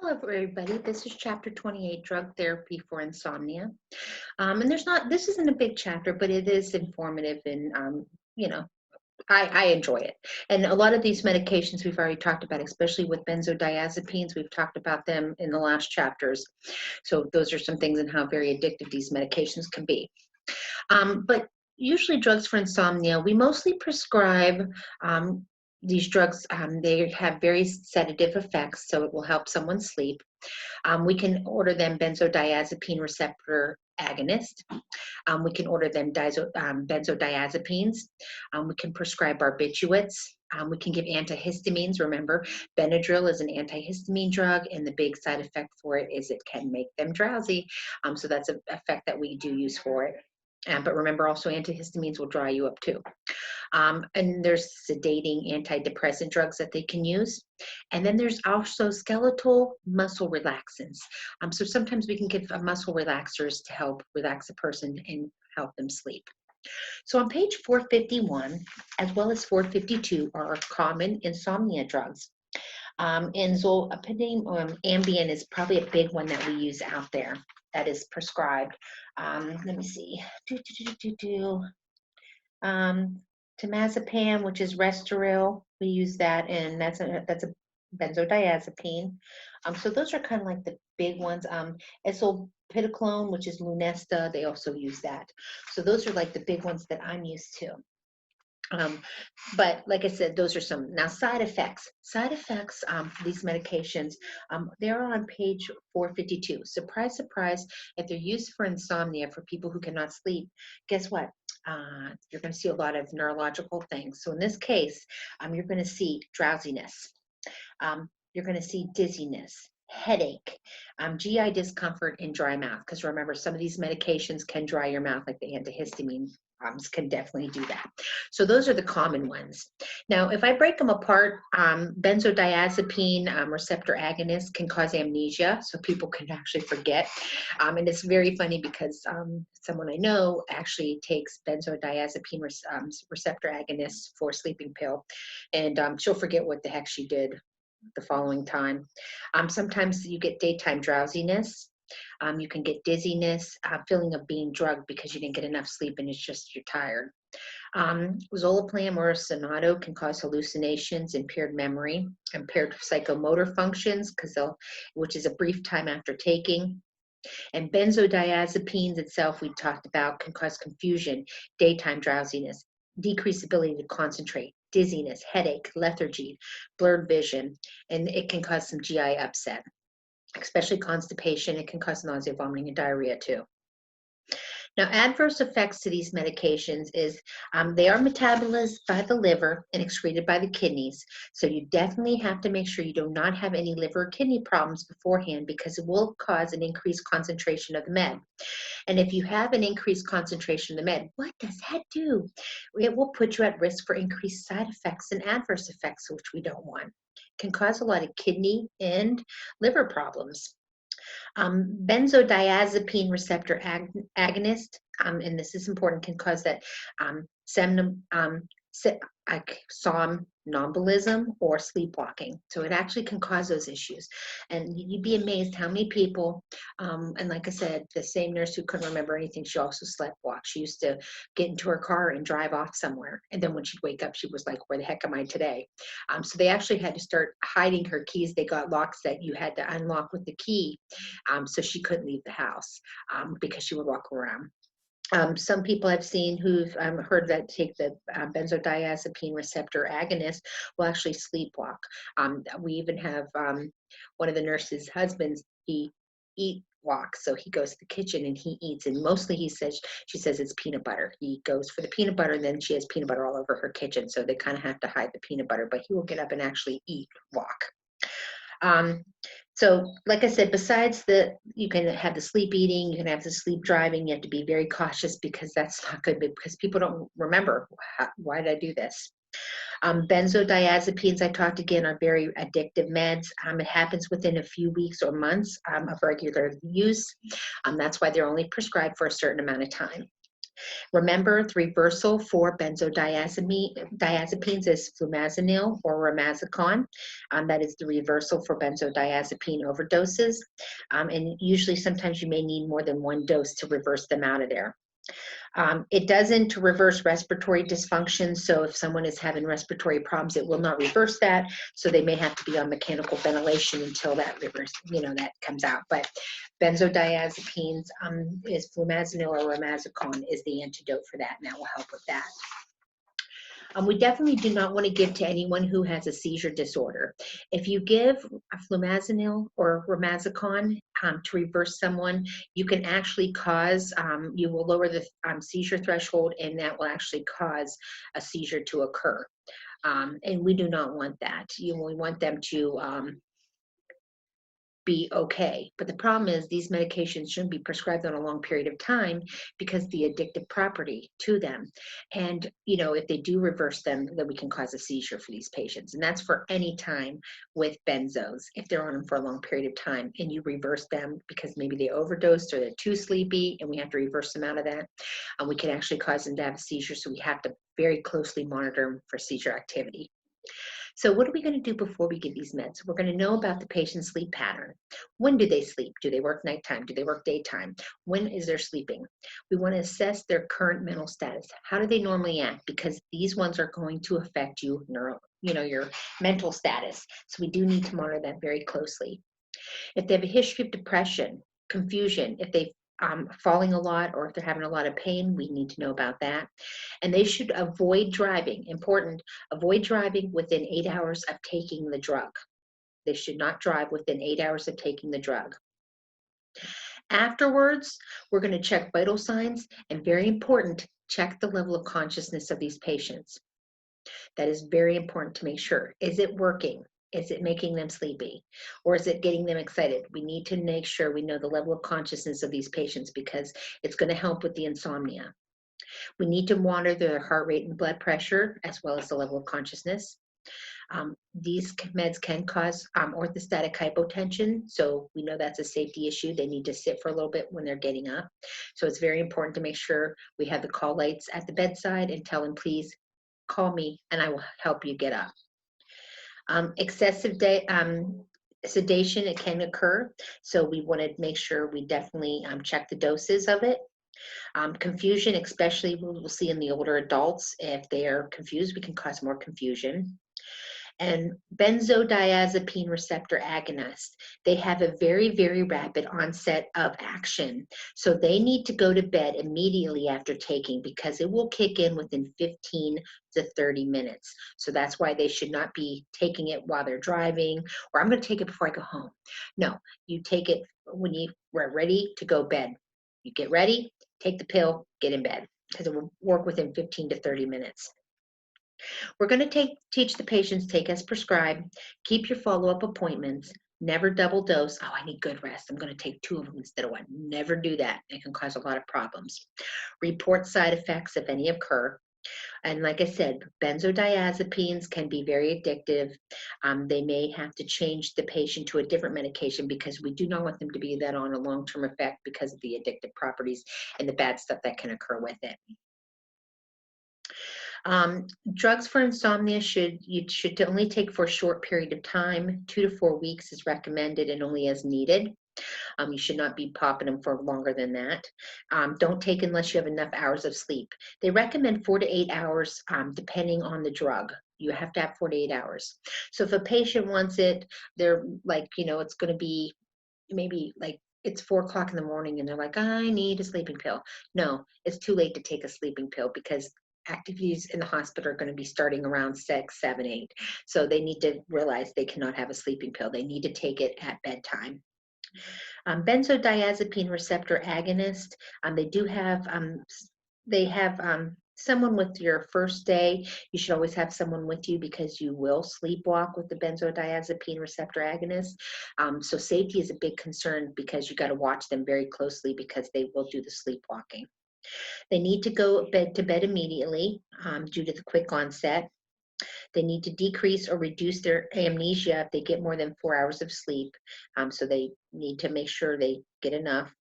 Hello, everybody. This is chapter 28, Drug Therapy for Insomnia. And this isn't a big chapter, but it is informative and, you know, I enjoy it. And a lot of these medications we've already talked about, especially with benzodiazepines, we've talked about them in the last chapters. So those are some things and how very addictive these medications can be. But usually drugs for insomnia, we mostly prescribe these drugs. They have very sedative effects, so it will help someone sleep. We can order them benzodiazepine receptor agonist. We can order them benzodiazepines. We can prescribe barbiturates. We can give antihistamines. Remember, Benadryl is an antihistamine drug, and the big side effect for it is it can make them drowsy. So that's an effect that we do use for it. But remember, also antihistamines will dry you up too. And there's sedating antidepressant drugs that they can use. And then there's also skeletal muscle relaxants. So sometimes we can give muscle relaxers to help relax a person and help them sleep. So on page 451, as well as 452, are our common insomnia drugs. Enzolpidem, Ambien is probably a big one that we use out there that is prescribed. Let me see. Temazepam, which is Restoril, we use that, and that's a benzodiazepine. So those are kind of like the big ones. Esopitoclone, which is Lunesta, they also use that. So those are like the big ones that I'm used to. But like I said, those are some. Now, side effects. Side effects for these medications, they're on page 452. Surprise, surprise, if they're used for insomnia for people who cannot sleep, guess what? You're going to see a lot of neurological things. So in this case, you're going to see drowsiness. You're going to see dizziness, headache, GI discomfort, and dry mouth. Because remember, some of these medications can dry your mouth, like the antihistamine can definitely do that. So those are the common ones. Now, if I break them apart, benzodiazepine receptor agonists can cause amnesia, so people can actually forget. And it's very funny because someone I know actually takes benzodiazepine receptor agonists for a sleeping pill, and she'll forget what the heck she did the following time. Sometimes you get daytime drowsiness. You can get dizziness, feeling of being drugged because you didn't get enough sleep and it's just you're tired. Zolaplam or Sonato can cause hallucinations, impaired memory, impaired psychomotor functions, which is a brief time after taking. And benzodiazepines itself, we talked about, can cause confusion, daytime drowsiness, decreased ability to concentrate, dizziness, headache, lethargy, blurred vision, and it can cause some GI upset, especially constipation. It can cause nausea, vomiting, and diarrhea too. Now, adverse effects to these medications is they are metabolized by the liver and excreted by the kidneys. So you definitely have to make sure you do not have any liver or kidney problems beforehand because it will cause an increased concentration of the med. And if you have an increased concentration of the med, what does that do? It will put you at risk for increased side effects and adverse effects, which we don't want. It can cause a lot of kidney and liver problems. Benzodiazepine receptor agonist, and this is important, can cause that somnambulism or sleepwalking. So it actually can cause those issues. And you'd be amazed how many people, and like I said, the same nurse who couldn't remember anything, she also sleptwalked. She used to get into her car and drive off somewhere. And then when she'd wake up, she was like, where the heck am I today? So they actually had to start hiding her keys. They got locks that you had to unlock with the key. So she couldn't leave the house because she would walk around. Some people I've seen who've heard that take the benzodiazepine receptor agonist will actually sleepwalk. We even have one of the nurse's husbands, he walks, so he goes to the kitchen and he eats, and mostly she says it's peanut butter. He goes for the peanut butter, and then she has peanut butter all over her kitchen, so they kind of have to hide the peanut butter, but he will get up and actually walk. So like I said, besides you can have the sleep eating, you can have the sleep driving, you have to be very cautious because that's not good because people don't remember, why did I do this? Benzodiazepines, I talked again, are very addictive meds. It happens within a few weeks or months of regular use. That's why they're only prescribed for a certain amount of time. Remember, the reversal for benzodiazepines is flumazenil or romazicon. That is the reversal for benzodiazepine overdoses. And usually, sometimes you may need more than one dose to reverse them out of there. It doesn't reverse respiratory dysfunction. So if someone is having respiratory problems, it will not reverse that. So they may have to be on mechanical ventilation until that that comes out. But benzodiazepines is flumazenil or romazicon is the antidote for that, and that will help with that. We definitely do not want to give to anyone who has a seizure disorder. If you give flumazenil or romazicon to reverse someone, you can actually cause, you will lower the seizure threshold, and that will actually cause a seizure to occur. And we do not want that. We want them to be okay. But the problem is these medications shouldn't be prescribed on a long period of time because the addictive property to them. And, if they do reverse them, then we can cause a seizure for these patients. And that's for any time with benzos. If they're on them for a long period of time and you reverse them because maybe they overdosed or they're too sleepy and we have to reverse them out of that, we can actually cause them to have a seizure. So we have to very closely monitor them for seizure activity. So what are we going to do before we give these meds? We're going to know about the patient's sleep pattern. When do they sleep? Do they work nighttime? Do they work daytime? When is their sleeping? We want to assess their current mental status. How do they normally act? Because these ones are going to affect your mental status. So we do need to monitor that very closely. If they have a history of depression, confusion, if they've falling a lot or if they're having a lot of pain, we need to know about that. And they should avoid driving. Important, avoid driving within 8 hours of taking the drug. They should not drive within 8 hours of taking the drug. Afterwards, we're going to check vital signs and, very important, check the level of consciousness of these patients. That is very important to make sure. Is it working? Is it making them sleepy? Or is it getting them excited? We need to make sure we know the level of consciousness of these patients because it's going to help with the insomnia. We need to monitor their heart rate and blood pressure as well as the level of consciousness. These meds can cause orthostatic hypotension, so we know that's a safety issue. They need to sit for a little bit when they're getting up. So it's very important to make sure we have the call lights at the bedside and tell them, please call me and I will help you get up. Excessive sedation, it can occur. So we want to make sure we definitely check the doses of it. Confusion, especially we'll see in the older adults, if they are confused, we can cause more confusion. And benzodiazepine receptor agonists, they have a very, very rapid onset of action. So they need to go to bed immediately after taking because it will kick in within 15 to 30 minutes. So that's why they should not be taking it while they're driving, or I'm going to take it before I go home. No, you take it when you are ready to go bed. You get ready, take the pill, get in bed because it will work within 15 to 30 minutes. We're going to teach the patients, take as prescribed, keep your follow-up appointments, never double dose. Oh, I need good rest. I'm going to take 2 of them instead of 1. Never do that. It can cause a lot of problems. Report side effects if any occur. And like I said, benzodiazepines can be very addictive. They may have to change the patient to a different medication because we do not want them to be that on a long-term effect because of the addictive properties and the bad stuff that can occur with it. Drugs for insomnia you should only take for a short period of time. 2 to 4 weeks is recommended and only as needed. You should not be popping them for longer than that. Don't take unless you have enough hours of sleep. They recommend 4 to 8 hours depending on the drug. You have to have 4 to 8 hours. So if a patient wants it, they're like, it's going to be maybe like it's 4 o'clock in the morning and they're like, I need a sleeping pill. No, it's too late to take a sleeping pill because activities in the hospital are going to be starting around 6, 7, 8. So they need to realize they cannot have a sleeping pill. They need to take it at bedtime. Benzodiazepine receptor agonist, they have someone with your first day. You should always have someone with you because you will sleepwalk with the benzodiazepine receptor agonist. So safety is a big concern because you got to watch them very closely because they will do the sleepwalking. They need to go to bed immediately due to the quick onset. They need to decrease or reduce their amnesia if they get more than 4 hours of sleep. So they need to make sure they get enough.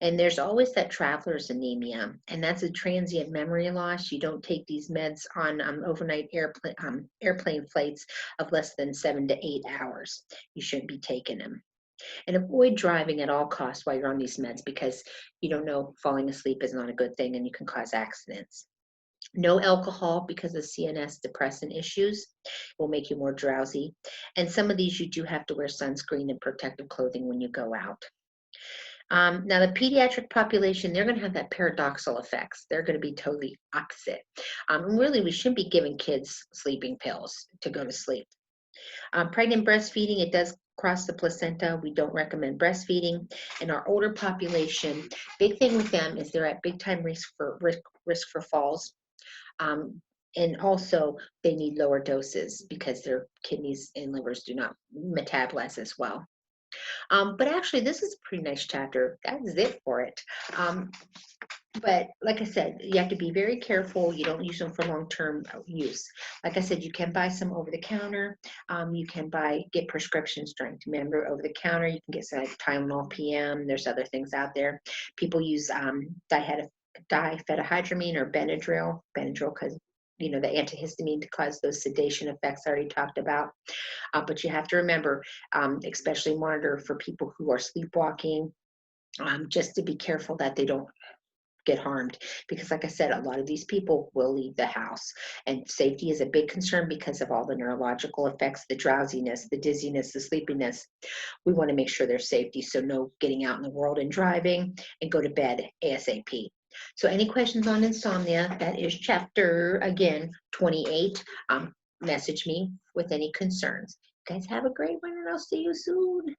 And there's always that traveler's anemia, and that's a transient memory loss. You don't take these meds on overnight airplane flights of less than 7 to 8 hours. You shouldn't be taking them. And avoid driving at all costs while you're on these meds because you don't know falling asleep is not a good thing and you can cause accidents. No alcohol because of CNS depressant issues will make you more drowsy. And some of these you do have to wear sunscreen and protective clothing when you go out. Now, the pediatric population, they're going to have that paradoxical effects. They're going to be totally opposite. And really, we shouldn't be giving kids sleeping pills to go to sleep. Pregnant breastfeeding, it does cross the placenta. We don't recommend breastfeeding. In our older population, big thing with them is they're at big time risk for falls. Um, and also, they need lower doses because their kidneys and livers do not metabolize as well. But actually, this is a pretty nice chapter. That is it for it. Um, but like I said, you have to be very careful. You don't use them for long-term use. Like I said, you can buy some over the counter. You can get prescription strength. Remember, over the counter, you can get some like Tylenol PM. There's other things out there. People use diphenhydramine or Benadryl. Benadryl because the antihistamine to cause those sedation effects I already talked about. But you have to remember, especially monitor for people who are sleepwalking, just to be careful that they don't get harmed. Because like I said, a lot of these people will leave the house. And safety is a big concern because of all the neurological effects, the drowsiness, the dizziness, the sleepiness. We want to make sure there's safety. So no getting out in the world and driving, and go to bed ASAP. So any questions on insomnia, that is chapter, again, 28. Message me with any concerns. Guys, have a great one, and I'll see you soon.